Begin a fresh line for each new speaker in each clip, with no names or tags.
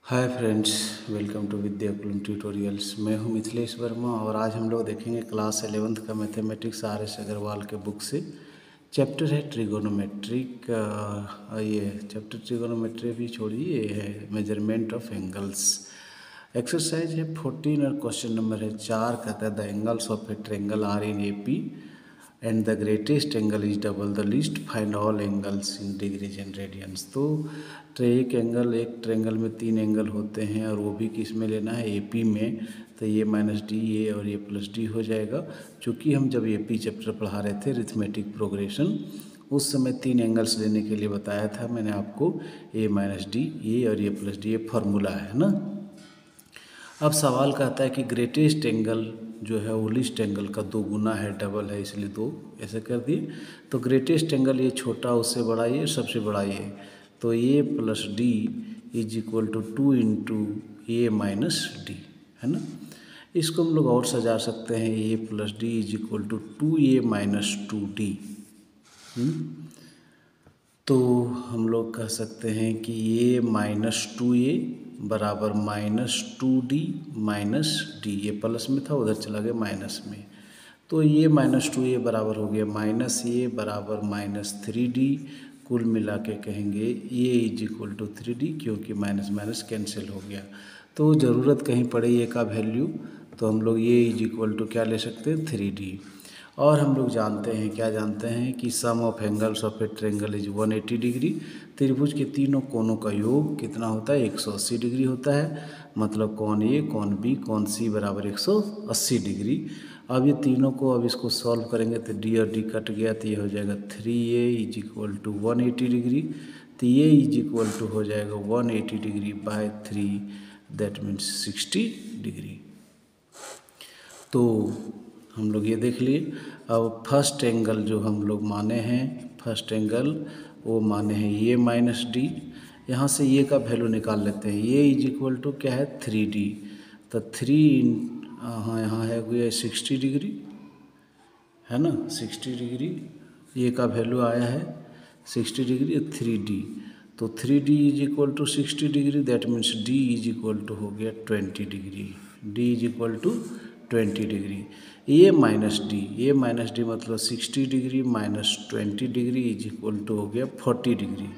Hi friends, welcome to Vidya Kulam tutorials. मैं हूं मिथिलेश वर्मा और आज हम लोग देखेंगे क्लास 11th का मैथमेटिक्स आर.एस. अग्रवाल के बुक से। चैप्टर है ट्रिगोनोमेट्रिक। ये चैप्टर ट्रिगोनोमेट्री भी छोड़िए, ये है मेजरमेंट ऑफ एंगल्स। एक्सरसाइज है 14 और क्वेश्चन नंबर है 4। कहता है the angles of a triangle are in AP and the greatest angle is double the least, find all angles in degrees and radians. तो एक ट्रायंगल में 3 एंगल होते हैं और वो भी किस में लेना है, AP में। तो ये माइनस डी ये और ये प्लस डी हो जाएगा। चूँकि हम जब AP चैप्टर पढ़ा रहे थे अरिथमेटिक प्रोग्रेशन, उस समय 3 एंगल्स लेने के लिए बताया था मैंने आपको। A माइनस डी ये और ये प्लस डी, ये फार्मूला है ना। अब सवाल कहता है कि ग्रेटेस्ट एंगल जो है वो लीस्ट एंगल का 2 गुना है, डबल है, इसलिए 2 ऐसे कर दिए। तो ग्रेटेस्ट एंगल ये छोटा उससे बड़ा ये, सबसे बड़ा ये। तो A plus D is equal to 2 into A minus D, है ना। इसको हम लोग और सजा सकते हैं, A plus D is equal to 2A minus 2D। तो हम लोग कह सकते हैं कि A माइनस 2A बराबर माइनस 2D माइनस डी। ये प्लस में था, उधर चला गया माइनस में। तो ये माइनस 2A बराबर हो गया माइनस A बराबर माइनस 3D। कुल मिला के कहेंगे A is equal to 3D, क्योंकि माइनस माइनस कैंसिल हो गया। तो ज़रूरत कहीं पड़े A का वैल्यू, तो हम लोग A इज इक्वल टू क्या ले सकते हैं, 3D। और हम लोग जानते हैं, क्या जानते हैं कि sum of angles of a triangle is 180 degree. त्रिभुज के तीनों कोनों का योग कितना होता है, 180 डिग्री होता है। मतलब कौन A, कौन B, कौन C बराबर 180 डिग्री। अब ये तीनों को, अब इसको सॉल्व करेंगे तो D और D कट गया, तो ये हो जाएगा 3A is equal to 180 degree. तो ये इज इक्वल टू हो जाएगा 180 degree by 3, that means 60 degree. तो हम लोग ये देख लिए। अब फर्स्ट एंगल जो हम लोग माने हैं, फर्स्ट एंगल वो माने हैं A माइनस डी। यहाँ से ये का वैल्यू निकाल लेते हैं। A इज इक्वल टू क्या है, 3D। तो 3 हाँ यहाँ है कोई 60 डिग्री, है ना, 60 डिग्री। ये का वैल्यू आया है 60 डिग्री, 3D। तो 3D is equal to 60 degree, that means D is equal to हो गया 20 degree. D is equal to 20 degree. A minus D मतलब 60 degree minus 20 degree is equal to हो गया 40 डिग्री।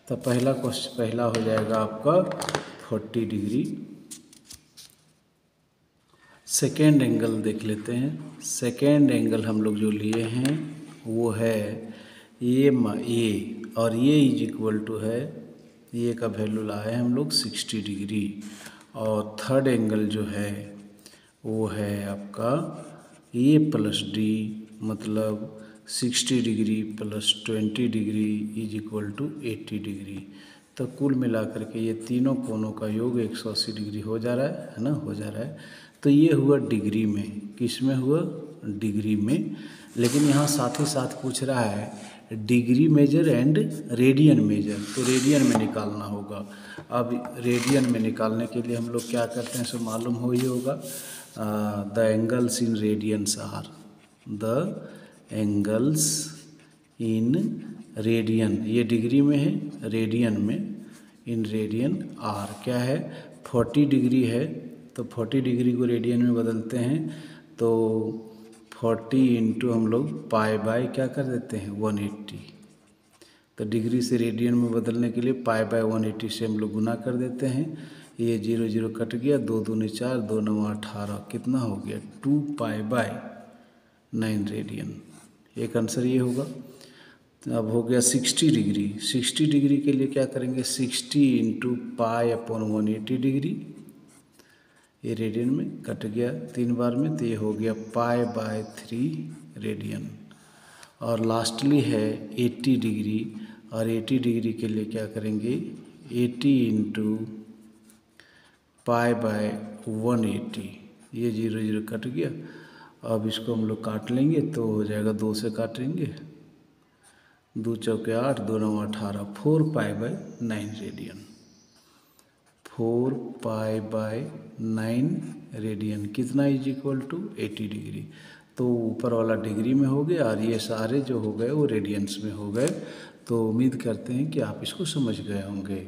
तो पहला हो जाएगा आपका 40 डिग्री। सेकेंड एंगल देख लेते हैं। सेकेंड एंगल हम लोग जो लिए हैं वो है A और ये इज इक्वल टू है, ये का वैल्यू लाए हैं हम लोग 60 डिग्री। और थर्ड एंगल जो है वो है आपका A प्लस डी मतलब 60 degree plus 20 degree is equal to 80 degree. तो कुल मिलाकर के ये तीनों कोनों का योग 180 डिग्री हो जा रहा है ना, हो जा रहा है। तो ये हुआ डिग्री में, किस में हुआ, डिग्री में। लेकिन यहाँ साथ ही साथ पूछ रहा है degree measure and radian measure, तो रेडियन में निकालना होगा। अब रेडियन में निकालने के लिए हम लोग क्या करते हैं, सो मालूम हो ही होगा। The angles in radians are, the angles in radian, ये डिग्री में है, रेडियन में, इन रेडियन आर क्या है, 40 डिग्री है। तो 40 डिग्री को रेडियन में बदलते हैं, तो 40 इंटू हम लोग पाई बाय क्या कर देते हैं, 180। तो डिग्री से रेडियन में बदलने के लिए पाई बाय 180 से हम लोग गुना कर देते हैं। ये 0 0 कट गया, 2 दूनी 4, 2 9 18, कितना हो गया 2 पाई बाय 9 रेडियन। एक आंसर ये होगा। अब हो गया 60 डिग्री। 60 डिग्री के लिए क्या करेंगे, 60 इंटू पाई अपॉन 180 डिग्री, ये रेडियन में कट गया 3 बार में, तो ये हो गया पाई बाय 3 रेडियन। और लास्टली है 80 डिग्री, और 80 डिग्री के लिए क्या करेंगे, 80 इंटू पाई बाय 180, ये 0 0 कट गया। अब इसको हम लोग काट लेंगे तो हो जाएगा, 2 से काटेंगे, 2 चौके 8, 2 9 18, 4 pi by 9 radian, 4 pi by 9 radian कितना इज इक्वल टू 80 डिग्री। तो ऊपर वाला डिग्री में हो गया और ये सारे जो हो गए वो रेडियंस में हो गए। तो उम्मीद करते हैं कि आप इसको समझ गए होंगे।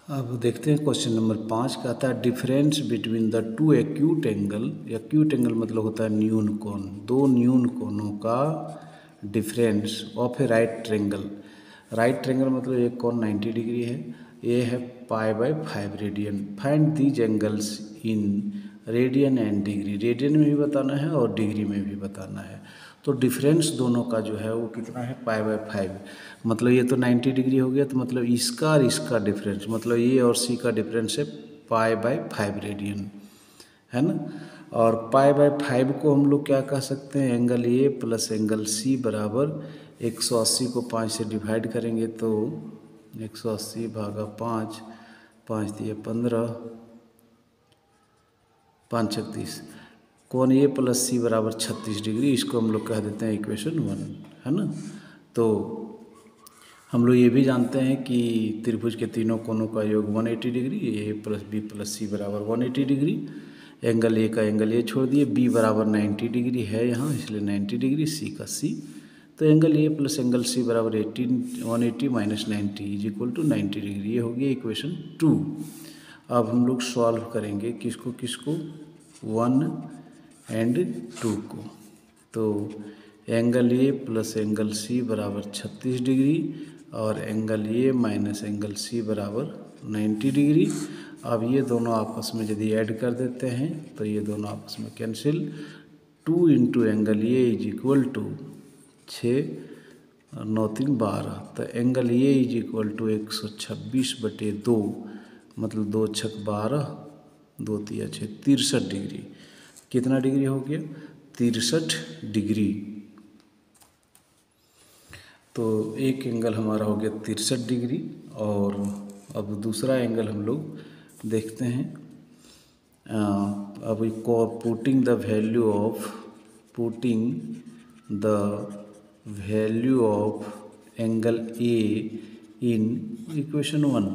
अब देखते हैं क्वेश्चन नंबर 5 कहता है difference between the two acute angle. Acute angle मतलब होता है न्यून कोण, दो न्यून कोणों का difference of a right triangle. Right triangle मतलब एक कोण 90 डिग्री है, ये है π/5 radian. Find these angles in radian and degree. Radian में भी बताना है और डिग्री में भी बताना है। तो डिफरेंस दोनों का जो है वो कितना है π/5, मतलब ये तो 90 डिग्री हो गया, तो मतलब इसका और इसका डिफरेंस मतलब ये और सी का डिफरेंस है π/5 रेडियन, है ना। और π/5 को हम लोग क्या कह सकते हैं, angle A plus angle C बराबर 180 को 5 से डिवाइड करेंगे तो 180 भागा 5, 5 दिए 15, 5 36, कोण ए प्लस सी बराबर 36 डिग्री। इसको हम लोग कह देते हैं इक्वेशन 1, है ना। तो हम लोग ये भी जानते हैं कि त्रिभुज के तीनों कोणों का योग 180 डिग्री, ए प्लस बी प्लस सी बराबर 180 डिग्री। एंगल ए का एंगल ए छोड़ दिए, बी बराबर 90 डिग्री है यहाँ इसलिए 90 डिग्री, सी का सी। तो angle A plus angle C बराबर 180 minus 90 is equal to 90 degree. ये हो गया इक्वेशन 2। अब हम लोग सॉल्व करेंगे किसको किसको, 1 एंड 2 को। तो angle A plus angle C बराबर 36 डिग्री और angle A minus angle C बराबर 90 डिग्री। अब ये दोनों आपस में यदि ऐड कर देते हैं तो ये दोनों आपस में cancel. 2 into angle A is equal to 6 और 9 3 12, तो angle A is equal to 126/2, मतलब 2 छक 12, 2 तिया 6, 63 डिग्री। कितना डिग्री हो गया, 63 डिग्री। तो एक एंगल हमारा हो गया 63 डिग्री। और अब दूसरा एंगल हम लोग देखते हैं। अब putting the value of angle A in equation 1।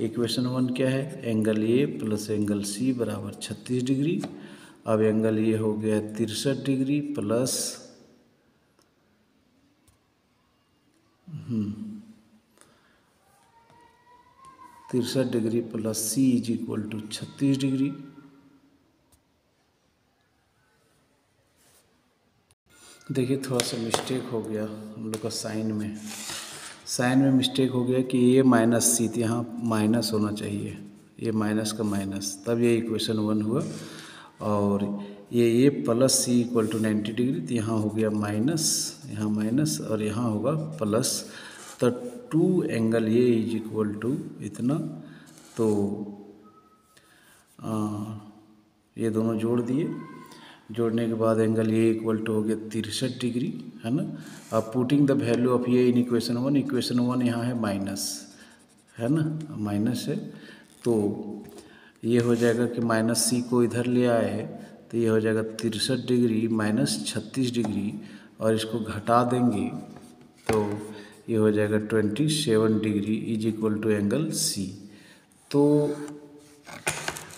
Equation 1 क्या है, angle A plus angle C बराबर 36 डिग्री। अब एंगल ए हो गया 63 degree plus 63 degree plus C is equal to 36 degree. देखिए थोड़ा सा मिस्टेक हो गया हम लोग का साइन में मिस्टेक हो गया कि ये माइनस सी थी, यहाँ माइनस होना चाहिए, ये माइनस का माइनस, तब ये इक्वेशन 1 हुआ। और ये plus C equal to 90 degree, तो यहाँ हो गया माइनस, यहाँ माइनस और यहाँ होगा प्लस। तो 2 angle A is equal to इतना। तो ये दोनों जोड़ दिए, जोड़ने के बाद एंगल ए इक्वल टू हो गया 63 डिग्री, है ना। अब putting the value of A in equation 1, equation 1 यहाँ है माइनस, है ना, माइनस है। तो ये हो जाएगा कि माइनस सी को इधर ले आए तो ये हो जाएगा 63 डिग्री माइनस 36 डिग्री, और इसको घटा देंगे तो ये हो जाएगा 27 degree is equal to angle C. तो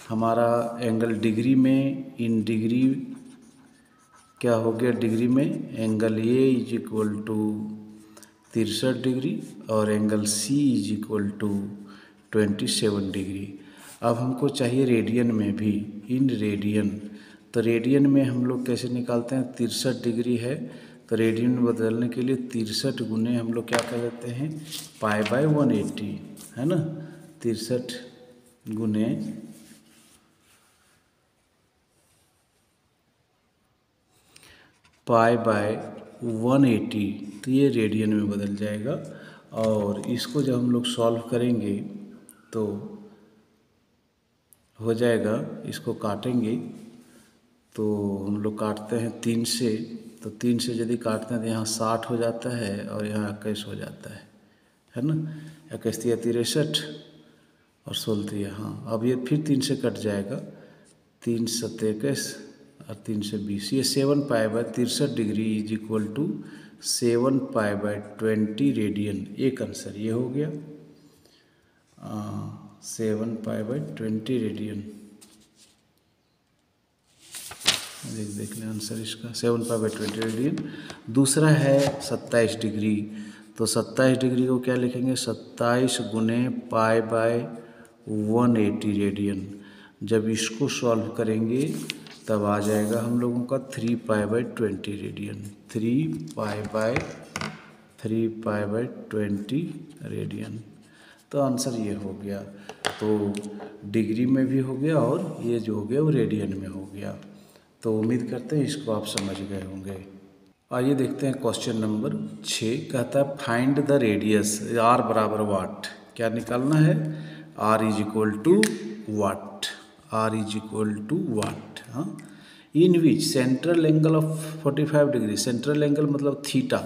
हमारा एंगल डिग्री में, इन डिग्री क्या हो गया, डिग्री में angle A is equal to 63 degree और angle C is equal to 27 degree. अब हमको चाहिए रेडियन में भी, इन रेडियन। तो रेडियन में हम लोग कैसे निकालते हैं, 63 डिग्री है तो रेडियन में बदलने के लिए 63 गुने हम लोग क्या कर देते हैं, π/180, है ना। 63 गुने π/180, तो ये रेडियन में बदल जाएगा। और इसको जब हम लोग सॉल्व करेंगे तो हो जाएगा, इसको काटेंगे तो हम लोग काटते हैं 3 से, तो 3 से यदि काटते हैं तो यहाँ 60 हो जाता है और यहाँ 21 हो जाता है ना। 21 या 63 और 16, हाँ। अब ये फिर 3 से कट जाएगा, 3 7 21 और 3 से 20, ये 7π/63 degree is equal to 7π/20 radian. एक आंसर ये हो गया, 7π/20 रेडियन। देख लें आंसर इसका, 7π/20 रेडियन। दूसरा है 27 डिग्री, तो 27 डिग्री को क्या लिखेंगे, 27 गुने π/20 180 रेडियन। जब इसको सॉल्व करेंगे तब आ जाएगा हम लोगों का 3π/20 रेडियन। 3π/20 रेडियन। तो आंसर ये हो गया। तो डिग्री में भी हो गया और ये जो हो गया वो रेडियन में हो गया। तो उम्मीद करते हैं इसको आप समझ गए होंगे। आइए देखते हैं क्वेश्चन नंबर 6। कहता है फाइंड द रेडियस r बराबर वाट। क्या निकालना है? r is equal to what. r is equal to what. हाँ, in which central angle of 45 degree. Central angle मतलब थीटा।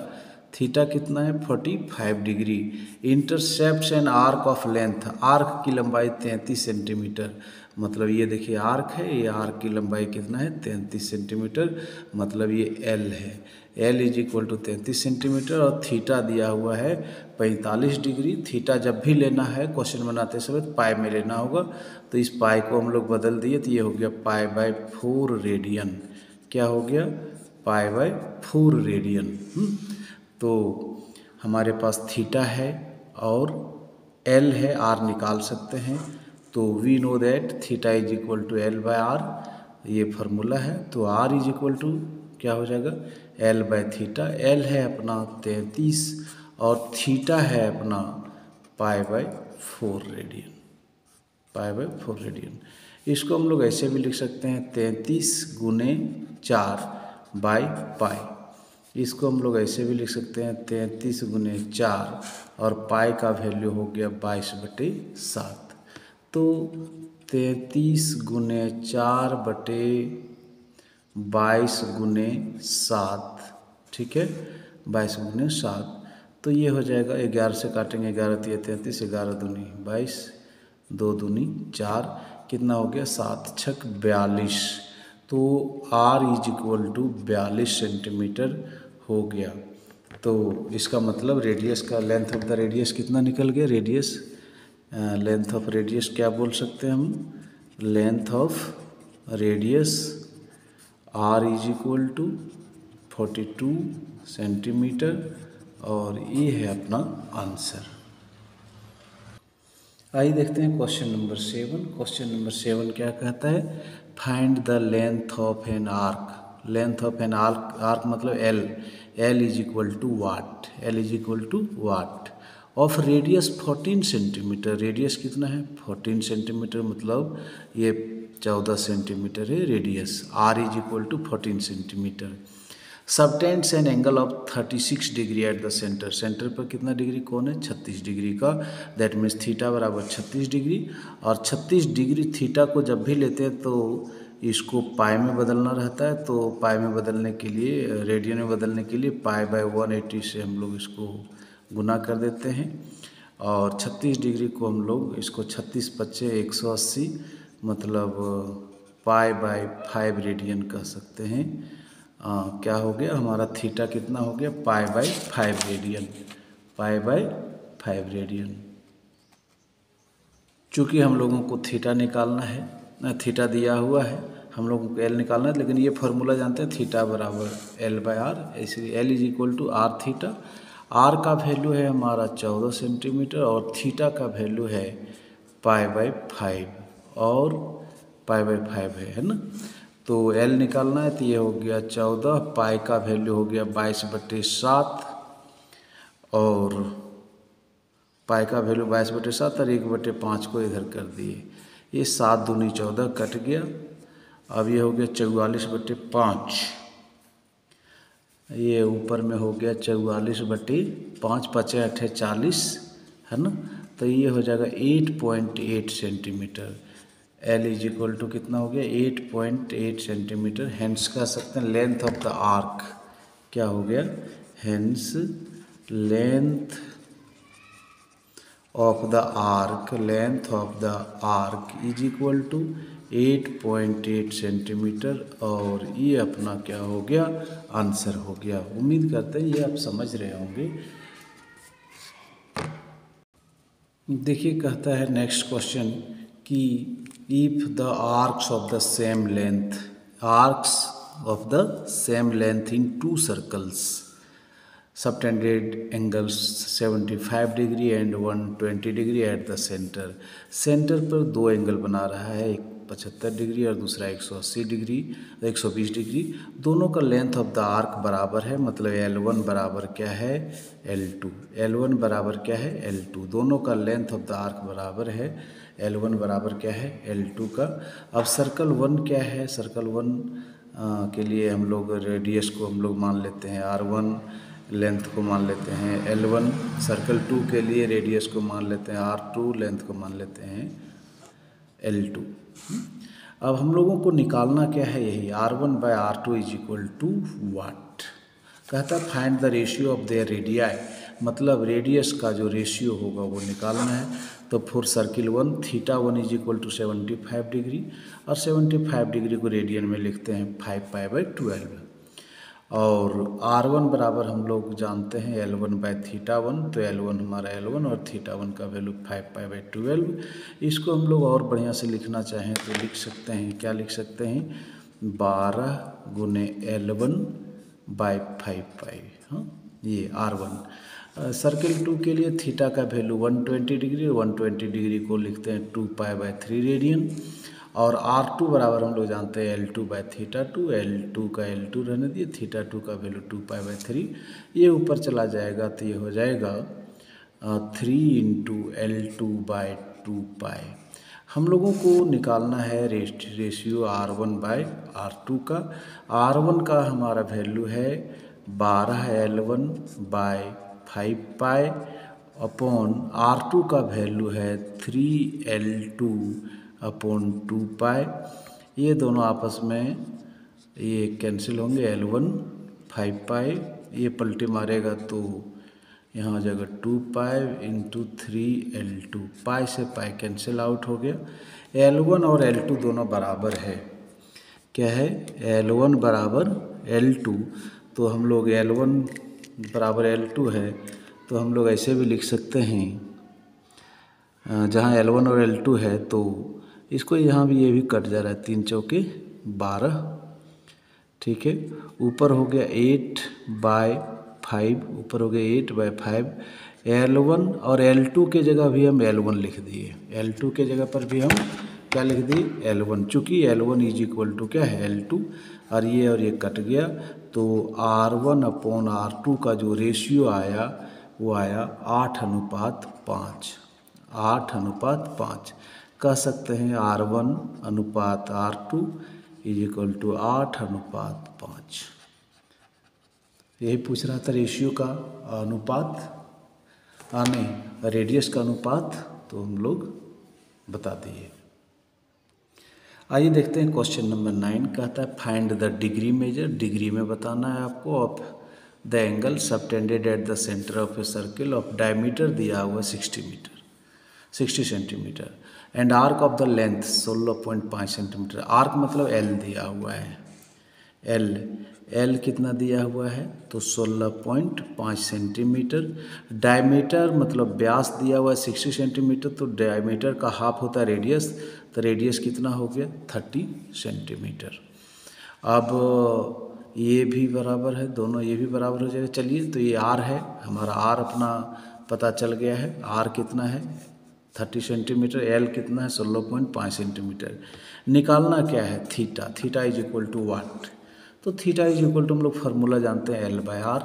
थीटा कितना है? 45 degree. Intercepts an arc of length. Arc की लंबाई 33 सेंटीमीटर। मतलब ये देखिए आर्क है, ये आर्क की लंबाई कितना है? 33 सेंटीमीटर। मतलब ये एल है। L is equal to 33 centimetre और थीटा दिया हुआ है 45 डिग्री। थीटा जब भी लेना है क्वेश्चन बनाते समय तो पाई में लेना होगा। तो इस पाई को हम लोग बदल दिए तो ये हो गया π/4 रेडियन। क्या हो गया? π/4 रेडियन। तो हमारे पास थीटा है और एल है, आर निकाल सकते हैं। तो we know that theta is equal to L/R। ये फार्मूला है। तो आर इज इक्वल टू क्या हो जाएगा? L/थीटा। एल है अपना 33 और थीटा है अपना π/4 रेडियन। π/4 रेडियन। इसको हम लोग ऐसे भी लिख सकते हैं 33 × 4/π। इसको हम लोग ऐसे भी लिख सकते हैं 33 × 4 और पाई का वैल्यू हो गया 22/7। तो 33 × 4/22 × 7, ठीक है, 22 × 7। तो ये हो जाएगा 11 से काटेंगे, 11 × 33, 11 दूनी 22, 2 दूनी 4, कितना हो गया? 7 × 6 = 42। तो r is equal to 42 centimetre हो गया। तो इसका मतलब रेडियस का लेंथ ऑफ द रेडियस कितना निकल गया? रेडियस लेंथ ऑफ रेडियस क्या बोल सकते हैं हम? Length of radius r is equal to 42 centimetre और ये है अपना आंसर। आइए देखते हैं क्वेश्चन नंबर 7। क्वेश्चन नंबर 7 क्या कहता है? Find the length of an arc. Length of an arc, arc मतलब L. L is equal to what. L is equal to what of radius 14 centimetre. Radius कितना है? 14 centimetre. मतलब ये 14 centimetre है radius. R is equal to 14 centimetre. Subtends an angle of 36 degree at the centre. Centre पर कितना degree कौन है? 36 degree का। दैट मीन्स थीटा बराबर 36 डिग्री। और 36 डिग्री थीटा को जब भी लेते हैं तो इसको पाई में बदलना रहता है। तो पाई में बदलने के लिए, रेडियन में बदलने के लिए π/180 से हम लोग इसको गुना कर देते हैं। और 36 डिग्री को हम लोग इसको 36 × 5 = 180, मतलब π/5 रेडियन कह सकते हैं। क्या हो गया हमारा? थीटा कितना हो गया? π/5 रेडियन। π/5 रेडियन। चूँकि हम लोगों को थीटा निकालना है, थीटा दिया हुआ है, हम लोगों को एल निकालना है, लेकिन ये फार्मूला जानते हैं थीटा बराबर L/R। इसलिए L is equal to R theta. R का वैल्यू है हमारा 14 सेंटीमीटर और थीटा का वैल्यू है π/5 और π/5 है ना। तो एल निकालना है तो ये हो गया 14, पाई का वैल्यू हो गया 22/7 और पाई का वैल्यू 22/7 और 1/5 को इधर कर दिए। ये 7 दूनी 14 कट गया। अब ये हो गया 44/5। ये ऊपर में हो गया 44/5, 5 × 8 = 40 है ना। तो ये हो जाएगा 8.8 centimetre. L is equal to कितना हो गया? 8.8 सेंटीमीटर। हेंस कह सकते हैं लेंथ ऑफ द आर्क क्या हो गया? Hence length of the arc, length of the arc is equal to 8.8 centimetre. और ये अपना क्या हो गया? आंसर हो गया। उम्मीद करते हैं ये आप समझ रहे होंगे। देखिए कहता है नेक्स्ट क्वेश्चन कि if the arcs of the same length, arcs of the same length in 2 circles, subtended angles 75 degree and 120 degree at the centre. Centre पर दो एंगल बना रहा है, एक 75 डिग्री और दूसरा 180 डिग्री 120 डिग्री। दोनों का लेंथ ऑफ द आर्क बराबर है, मतलब L1 बराबर क्या है L2। L1 बराबर क्या है L2। दोनों का लेंथ ऑफ द आर्क बराबर है, L1 बराबर क्या है L2 का। अब सर्कल 1 क्या है, सर्कल 1 के लिए हम लोग रेडियस को हम लोग मान लेते हैं R1, लेंथ को मान लेते हैं L1। सर्कल 2 के लिए रेडियस को मान लेते हैं R2, लेंथ को मान लेते हैं L2। अब हम लोगों को निकालना क्या है, यही R1/R2 is equal to what. कहता है find the ratio of their radii, मतलब रेडियस का जो रेशियो होगा वो निकालना है। तो for circle 1 θ1 is equal to 75 degree, और 75 डिग्री को रेडियन में लिखते हैं 5π/12। और R1 बराबर हम लोग जानते हैं L1/θ1, तो L1 हमारा L1 और θ1 का वैल्यू 5π/12। इसको हम लोग और बढ़िया से लिखना चाहें तो लिख सकते हैं, क्या लिख सकते हैं 12 गुने L1/5π। हाँ, ये R1। सर्किल 2 के लिए थीटा का वैल्यू 120 डिग्री, 120 डिग्री को लिखते हैं 2π/3 रेडियन। और R2 बराबर हम लोग जानते हैं L2/θ2, L2 का L2 रहने दिए, θ2 का वैल्यू 2π/3। ये ऊपर चला जाएगा तो ये हो जाएगा 3 × L2/2π। हम लोगों को निकालना है रेशियो R1/R2 का। R1 का हमारा वैल्यू है 12 L1/5π अपॉन R2 का वैल्यू है 3 L2/2π। ये दोनों आपस में ये कैंसिल होंगे, L1 5π, ये पलटी मारेगा तो यहाँ हो जाएगा 2π × 3 L2। पाई से पाई कैंसिल आउट हो गया। L1 और L2 दोनों बराबर है, क्या है L1 बराबर L2। तो हम लोग L1 बराबर L2 है तो हम लोग ऐसे भी लिख सकते हैं, जहाँ L1 और L2 है तो इसको यहाँ भी ये भी कट जा रहा है, 3 चौके 12, ठीक है। ऊपर हो गया 8/5, ऊपर हो गया 8/5। L1 और L2 के जगह भी हम L1 लिख दिए, L2 के जगह पर भी हम क्या लिख दिए L1, चूँकि L1 इज इक्वल टू क्या है L2, और ये कट गया तो R1/R2 का जो रेशियो आया वो आया 8:5। 8:5 कह सकते हैं R1/R2 इज इक्वल टू 8:5। यही पूछ रहा था रेशियो का अनुपात, नहीं रेडियस का अनुपात, तो हम लोग बता दिए। आइए देखते हैं क्वेश्चन नंबर 9। कहता है find the degree measure, degree में बताना है आपको, of the angle subtended at the centre of a circle of diameter दिया हुआ 60 centimetre and arc of the length 16.5 centimetre. Arc मतलब L दिया हुआ है, L कितना दिया हुआ है तो 16.5 सेंटीमीटर। डायमीटर मतलब व्यास दिया हुआ है 60 सेंटीमीटर, तो डायमीटर का हाफ होता है रेडियस, तो रेडियस कितना हो गया 30 सेंटीमीटर। अब ये भी बराबर है, दोनों ये भी बराबर हो जाएगा। चलिए तो ये R है हमारा, R अपना पता चल गया है, R कितना है 30 सेंटीमीटर, L कितना है 16.5 सेंटीमीटर। निकालना क्या है theta, theta is equal to what, तो थीटा इज इक्वल टू हम लोग फार्मूला जानते हैं L/R।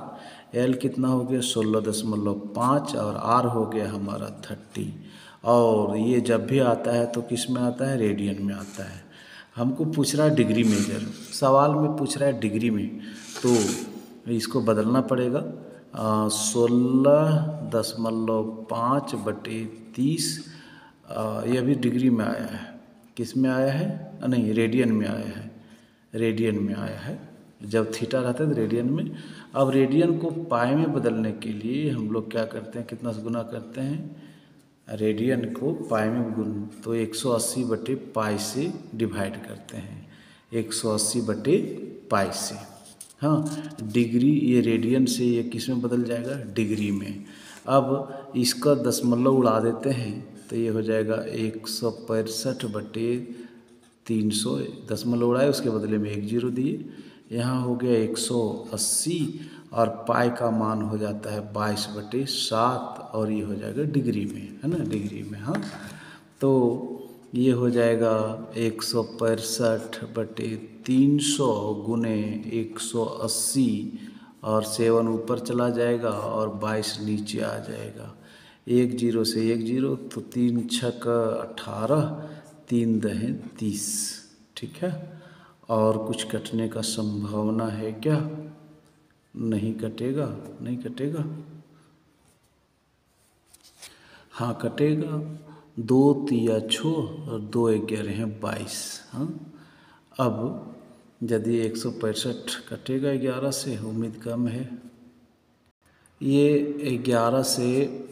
L कितना हो गया 16.5 और R हो गया हमारा 30। और ये जब भी आता है तो किस में आता है रेडियन में आता है। हमको पूछ रहा है डिग्री मेजर, सवाल में पूछ रहा है डिग्री में, तो इसको बदलना पड़ेगा। 16.5/30 यह भी डिग्री में आया है, किस में आया है नहीं रेडियन में आया है, रेडियन में आया है। जब थीटा रहता है तो रेडियन में। अब रेडियन को पाई में बदलने के लिए हम लोग क्या करते हैं, कितना से गुना करते हैं, रेडियन को पाई में गुण, तो 180/पाई से डिवाइड करते हैं, 180/पाई से। हाँ, डिग्री ये रेडियन से ये किस में बदल जाएगा डिग्री में। अब इसका दशमलव उड़ा देते हैं तो ये हो जाएगा 165/300, दशमलव उड़ाए उसके बदले में 1 0 दिए, यहाँ हो गया 180 और पाई का मान हो जाता है 22/7 और ये हो जाएगा डिग्री में, है ना, डिग्री में। हाँ, तो ये हो जाएगा 165/300 गुने 180 और 7 ऊपर चला जाएगा और 22 नीचे आ जाएगा। 1 0 से 1 0 तो 3 6 18, 3 10 30। ठीक है, और कुछ कटने का संभावना है क्या? नहीं कटेगा, नहीं कटेगा, हाँ कटेगा। 2 3 6 और 2 11 हैं 22। हाँ, अब यदि 165 कटेगा 11 से, उम्मीद कम है। ये 11 से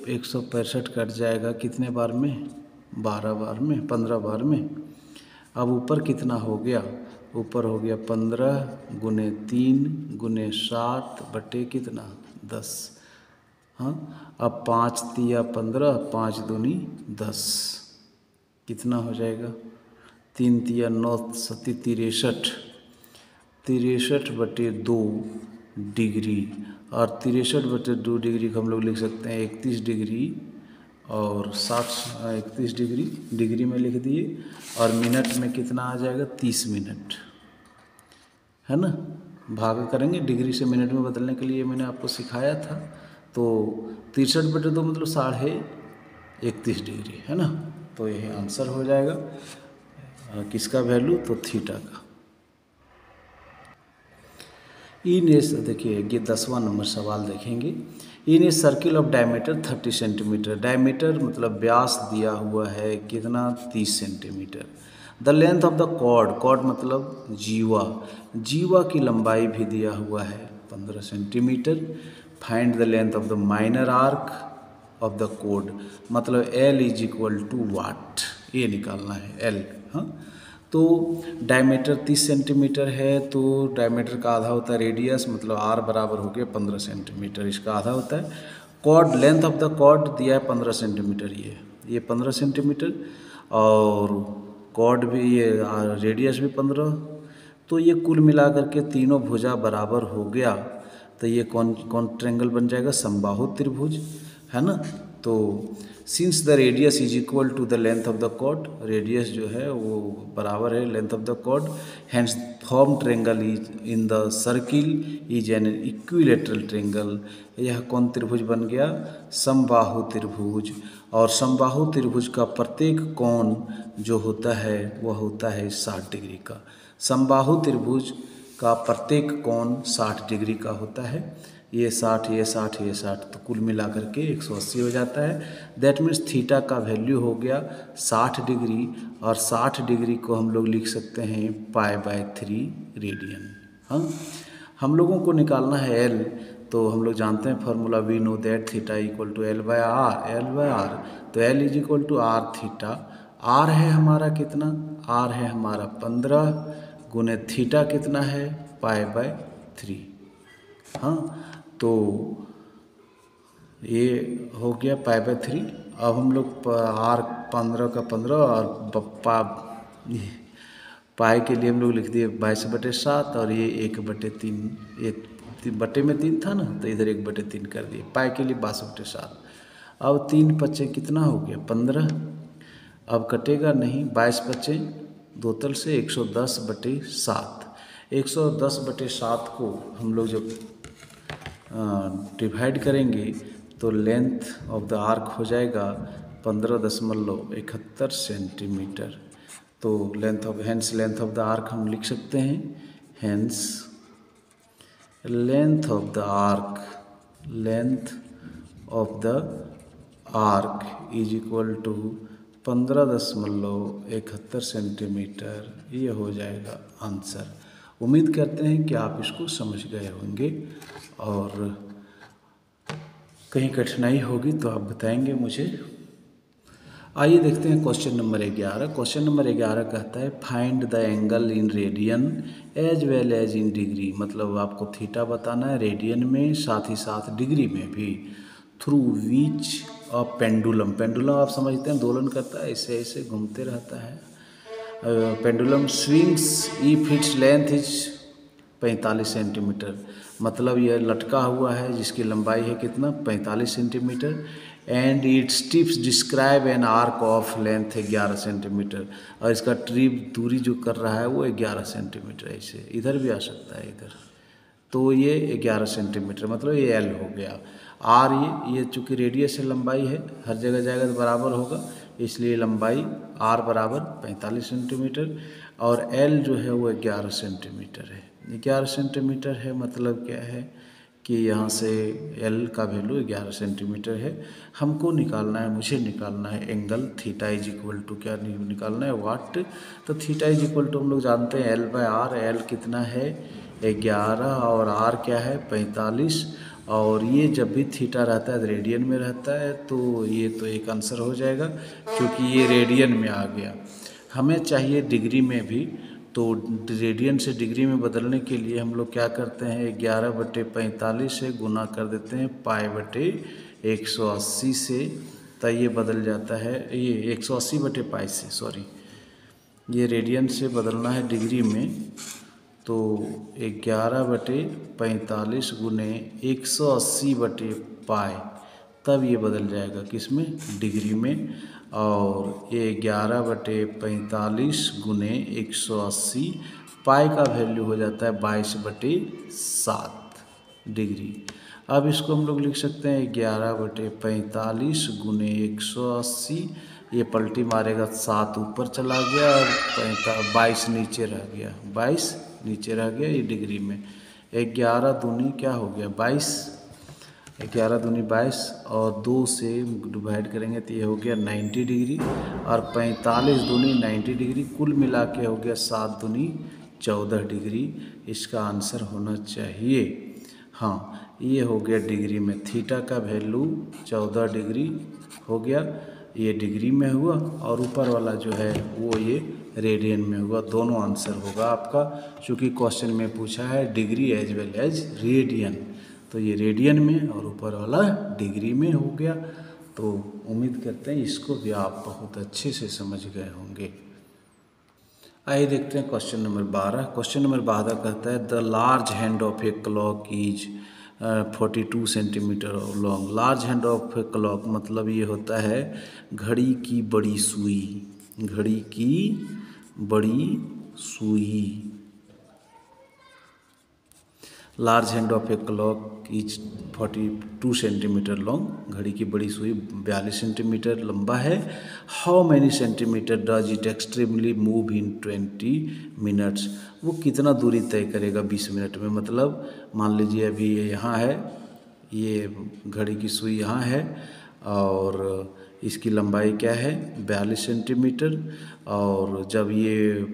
165 कट जाएगा कितने बार में? 12 बार में, 15 बार में। अब ऊपर कितना हो गया? ऊपर हो गया 15 गुने 3 गुने 7 बटे कितना? 10। हाँ, अब 5 तिया 15, 5 दूनी 10, कितना हो जाएगा? 3 तिया 9 सती 63, 63/2 डिग्री। और 63/2 डिग्री को हम लोग लिख सकते हैं 31 डिग्री और 31 डिग्री, डिग्री में लिख दिए। और मिनट में कितना आ जाएगा? 30 मिनट, है ना। भाग करेंगे डिग्री से मिनट में बदलने के लिए, मैंने आपको सिखाया था। तो 63/2 मतलब 31.5 डिग्री, है ना। तो यह आंसर हो जाएगा किसका वैल्यू? तो थीटा का। देखिए ये 10वां नंबर सवाल देखेंगे। In a circle of diameter 30 centimetre, diameter मतलब व्यास दिया हुआ है कितना? 30 centimetre. The length of the chord, chord मतलब जीवा, जीवा की लंबाई भी दिया हुआ है 15 centimetre. Find the length of the minor arc of the chord, मतलब L = वाट, ये निकालना है L। हाँ, तो डायमीटर 30 सेंटीमीटर है, तो डायमीटर का आधा होता है रेडियस, मतलब R बराबर हो गया 15 सेंटीमीटर, इसका आधा होता है। Chord, length of the chord दिया है 15 सेंटीमीटर, ये 15 सेंटीमीटर, और कॉर्ड भी ये रेडियस भी 15, तो ये कुल मिला करके तीनों भुजा बराबर हो गया। तो ये कौन ट्रायंगल बन जाएगा? समबाहु त्रिभुज, है ना। तो since the radius = the length of the chord, radius जो है वो बराबर है length of the chord, hence form triangle is in the circle is an equilateral triangle. यह कौन त्रिभुज बन गया? समबाहु त्रिभुज। और समबाहु त्रिभुज का प्रत्येक कोण जो होता है वह होता है 60 डिग्री का। समबाहु त्रिभुज का प्रत्येक कोण 60 डिग्री का होता है। ये 60, ये 60, ये 60, तो कुल मिला करके 180 हो जाता है। दैट मीन्स थीटा का वैल्यू हो गया 60 डिग्री, और 60 डिग्री को हम लोग लिख सकते हैं π/3 रेडियन। हाँ, हम लोगों को निकालना है L, तो हम लोग जानते हैं formula, we know that theta = L/R। तो L = R थीटा। R है हमारा कितना? R है हमारा 15 गुने थीटा कितना है? π/3। हाँ, तो ये हो गया π/3। अब हम लोग R 15 का 15 और पाई के लिए हम लोग लिख दिए 22/7, और ये 1/3, ये बटे में 3 था ना, तो इधर 1/3 कर दिए। पाई के लिए 22/7। अब 3 पच्चे कितना हो गया? 15। अब कटेगा नहीं, 22 पच्चे 2 तल से 110/7। 110/7 को हम लोग जब डिवाइड करेंगे तो लेंथ ऑफ द आर्क हो जाएगा 15.71 सेंटीमीटर। तो लेंथ ऑफ द आर्क हम लिख सकते हैं, hence length of the arc = 15.71 centimetre. ये हो जाएगा आंसर। उम्मीद करते हैं कि आप इसको समझ गए होंगे, और कहीं कठिनाई होगी तो आप बताएंगे मुझे। आइए देखते हैं क्वेश्चन नंबर 11। क्वेश्चन नंबर 11 कहता है find the angle in radian as well as in degree, मतलब आपको थीटा बताना है रेडियन में, साथ ही साथ डिग्री में भी। Through which a pendulum, pendulum आप समझते हैं दोलन करता है, ऐसे ऐसे घूमते रहता है। Pendulum swings if its length is 45 centimetre, मतलब यह लटका हुआ है जिसकी लंबाई है कितना 45 centimetre. And it's tips describe N arc of length 11 centimetre, और इसका ट्रिप दूरी जो कर रहा है वो 11 सेंटीमीटर। ऐसे इधर भी आ सकता है इधर, तो ये 11 सेंटीमीटर मतलब ये एल हो गया। आर ये चूँकि रेडियस से लंबाई है, हर जगह जाएगा तो बराबर होगा, इसलिए लंबाई आर बराबर 45 सेंटीमीटर, और एल जो है वो 11 सेंटीमीटर है। 11 सेंटीमीटर है मतलब क्या है कि यहाँ से एल का वैल्यू 11 सेंटीमीटर है। हमको निकालना है, मुझे निकालना है angle theta is equal to क्या निकालना है, वाट। तो थीटा इज इक्वल टू हम लोग जानते हैं एल बाय आर। एल कितना है 11 और आर क्या है 45, और ये जब भी थीटा रहता है रेडियन में रहता है, तो ये तो एक आंसर हो जाएगा क्योंकि ये रेडियन में आ गया। हमें चाहिए डिग्री में भी, तो रेडियन से डिग्री में बदलने के लिए हम लोग क्या करते हैं 11/45 से गुना कर देते हैं π/180 से, तो ये बदल जाता है, ये 180/π से, सॉरी ये रेडियन से बदलना है डिग्री में, तो 11/45 गुने 180/π, तब ये बदल जाएगा किस में, डिग्री में। और ये 11/45 गुने 180, पाई का वैल्यू हो जाता है 22/7 डिग्री। अब इसको हम लोग लिख सकते हैं 11/45 गुने 180, ये पलटी मारेगा 7 ऊपर चला गया और 22 नीचे रह गया, 22 नीचे रह गया ये डिग्री में। 11 दूनी क्या हो गया 22, 11 दूनी 22 और 2 से डिवाइड करेंगे तो ये हो गया 90 डिग्री, और 45 दूनी 90 डिग्री, कुल मिला के हो गया 7 दूनी 14 डिग्री। इसका आंसर होना चाहिए, हाँ ये हो गया डिग्री में। थीटा का वैल्यू 14 डिग्री हो गया, ये डिग्री में हुआ, और ऊपर वाला जो है वो ये रेडियन में हुआ। दोनों आंसर होगा आपका, क्योंकि क्वेश्चन में पूछा है degree as well as radian, तो ये रेडियन में और ऊपर वाला डिग्री में हो गया। तो उम्मीद करते हैं इसको भी आप बहुत अच्छे से समझ गए होंगे। आइए देखते हैं क्वेश्चन नंबर 12। क्वेश्चन नंबर 12 कहता है the large hand of a clock is 42 centimetre long. Large hand of a clock मतलब ये होता है घड़ी की बड़ी सुई, घड़ी की बड़ी सुई। Large hand of a clock is 42 centimetre long, घड़ी की बड़ी सुई 42 सेंटीमीटर लंबा है। How many centimetre does it extremely move in 20 minutes. वो कितना दूरी तय करेगा 20 मिनट में, मतलब मान लीजिए अभी ये यहाँ है, ये घड़ी की सुई यहाँ है और इसकी लंबाई क्या है 42 सेंटीमीटर, और जब ये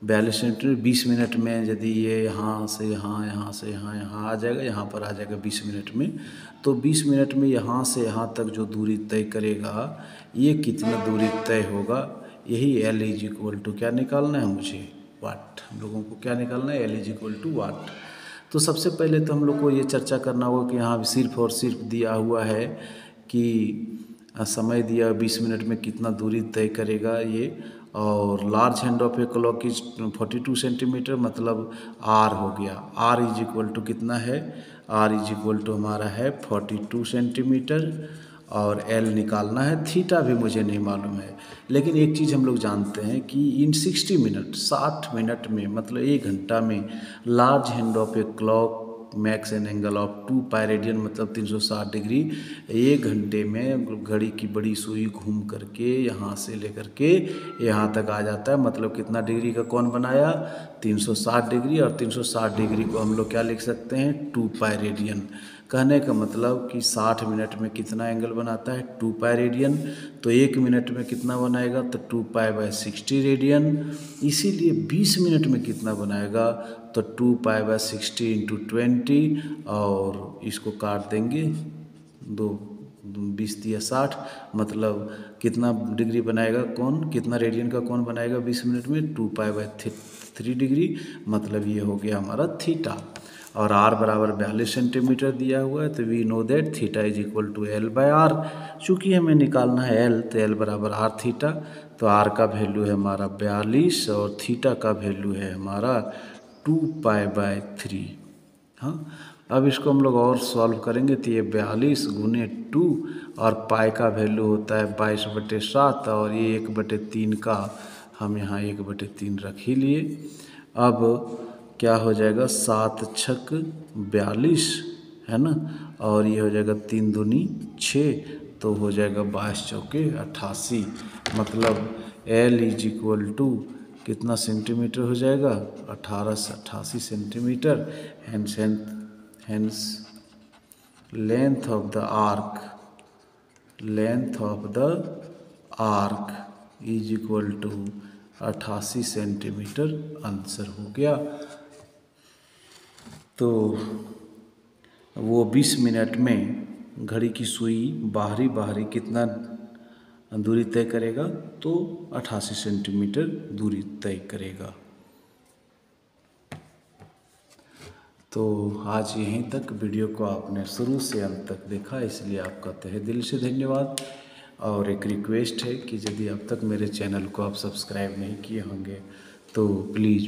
42 सेंटीमीटर 20 मिनट में यदि ये यहाँ से यहाँ, यहाँ से यहाँ, यहाँ आ जाएगा, यहाँ पर आ जाएगा 20 मिनट में, तो 20 मिनट में यहाँ से यहाँ तक जो दूरी तय करेगा ये कितना दूरी तय होगा, यही एल इज इक्वल टू क्या निकालना है मुझे, वाट। हम लोगों को क्या निकालना है, L is equal to what. तो सबसे पहले तो हम लोग को ये चर्चा करना होगा कि यहाँ सिर्फ और सिर्फ दिया हुआ है कि समय दिया 20 मिनट में कितना दूरी तय करेगा ये, और large hand of a clock is 42 centimetre मतलब आर हो गया। आर इज इक्वल टू कितना है, आर इज इक्वल टू हमारा है 42 सेंटीमीटर, और एल निकालना है। थीटा भी मुझे नहीं मालूम है, लेकिन एक चीज़ हम लोग जानते हैं कि इन 60 मिनट 60 मिनट में मतलब 1 घंटा में large hand of a clock max N angle of 2 pi radian मतलब 360 डिग्री। 1 घंटे में घड़ी की बड़ी सुई घूम करके यहाँ से लेकर के यहाँ तक आ जाता है, मतलब कितना डिग्री का कोण बनाया 360 डिग्री, और 360 डिग्री को हम लोग क्या लिख सकते हैं 2 पाई रेडियन। कहने का मतलब कि 60 मिनट में कितना एंगल बनाता है 2 पाई रेडियन, तो 1 मिनट में कितना बनाएगा तो 2 पाई बाय 60 रेडियन। इसीलिए 20 मिनट में कितना बनाएगा तो 2 पाई बाय 60 इंटू 20, और इसको काट देंगे 20 दिया 60, मतलब कितना डिग्री बनाएगा कोण, कितना रेडियन का कोण बनाएगा 20 मिनट में 2 पाई बाय 3 डिग्री, मतलब ये हो गया हमारा थीटा। और आर बराबर 42 सेंटीमीटर दिया हुआ है, तो we know that theta is equal to L by R. चूँकि हमें निकालना है एल, तो एल बराबर आर थीटा, तो आर का वैल्यू है हमारा 42 और थीटा का वैल्यू है हमारा 2π/3। हाँ, अब इसको हम लोग और सॉल्व करेंगे तो ये 42 गुने 2 और पाई का वैल्यू होता है 22/7 और ये 1/3 का हम यहाँ 1/3 रख ही लिए। अब क्या हो जाएगा 7 छक 42 है ना, और ये हो जाएगा 3 दूनी 6, तो हो जाएगा 22 चौके 88। मतलब L = कितना सेंटीमीटर हो जाएगा 18 से 88 centimetre. Hence length of the arc = 88 centimetre answer हो गया। तो वो 20 मिनट में घड़ी की सुई बाहरी कितना दूरी तय करेगा, तो 88 सेंटीमीटर दूरी तय करेगा। तो आज यहीं तक वीडियो को आपने शुरू से अंत तक देखा, इसलिए आपका तहे दिल से धन्यवाद। और एक रिक्वेस्ट है कि यदि अब तक मेरे चैनल को आप सब्सक्राइब नहीं किए होंगे तो प्लीज़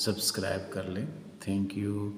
सब्सक्राइब कर लें। Thank you.